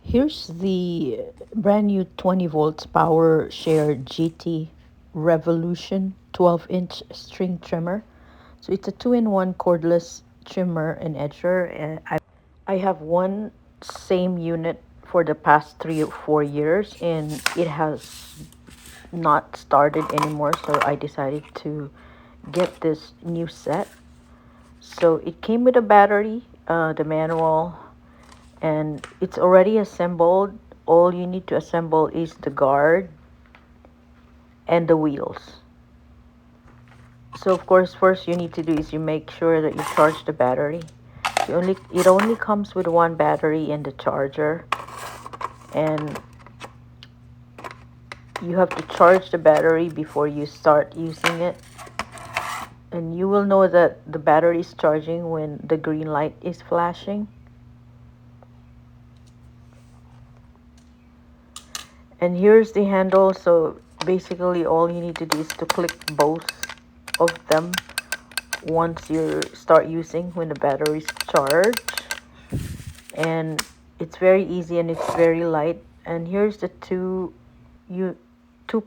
Here's the brand new 20 volts power share GT Revolution 12-inch string trimmer. So it's a two-in-one cordless trimmer and edger. And I have one same unit for the past 3 or 4 years, and it has not started anymore. So I decided to get this new set. So it came with a battery, the manual, and it's already assembled. All you need to assemble is the guard and the wheels. So of course, first you need to do is you make sure that you charge the battery. It only comes with one battery and the charger, and you have to charge the battery before you start using it. And you will know that the battery is charging when the green light is flashing. And here's the handle. So basically all you need to do is to click both of them once you start using, when the battery is charged. And it's very easy and it's very light. And here's the two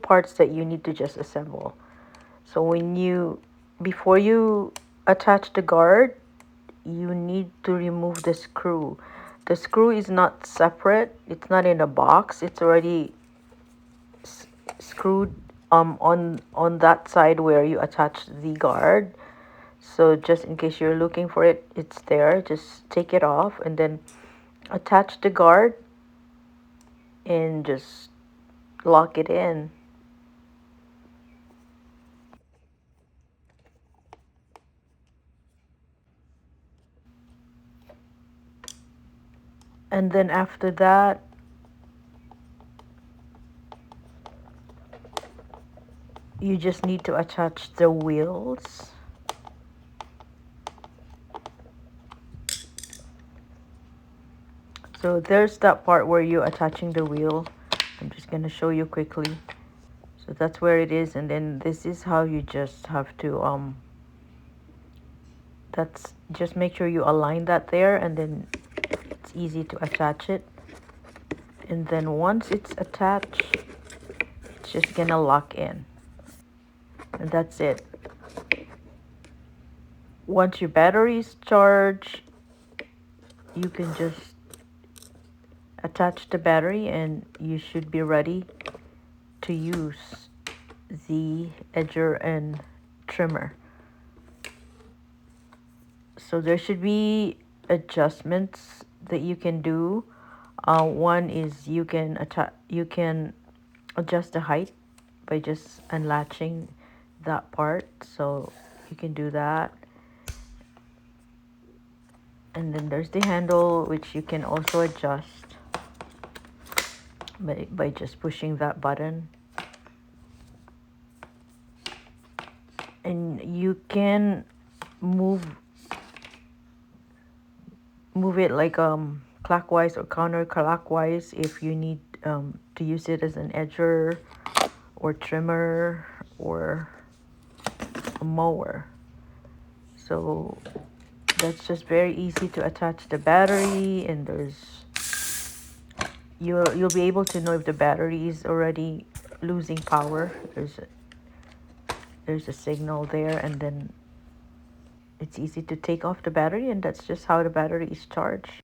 parts that you need to just assemble. So before you attach the guard, you need to remove the screw. The screw is not separate, it's not in a box, it's already screwed on that side where you attach the guard. So just in case you're looking for it, it's there. Just take it off and then attach the guard and just lock it in. And then after that, you just need to attach the wheels. So there's that part where you're attaching the wheel. I'm just going to show you quickly. So that's where it is, and then this is how you just have to that's just make sure you align that there, and then it's easy to attach it. And then once it's attached, it's just gonna lock in, and that's it. Once your battery is charged, you can just attach the battery and you should be ready to use the edger and trimmer. So there should be adjustments that you can do. One is you can adjust the height by just unlatching that part, so you can do that. And then there's the handle, which you can also adjust by just pushing that button. And you can move it like clockwise or counterclockwise if you need to use it as an edger or trimmer or a mower. So that's just very easy to attach the battery, and you'll be able to know if the battery is already losing power. There's a signal there, and then it's easy to take off the battery, and that's just how the battery is charged.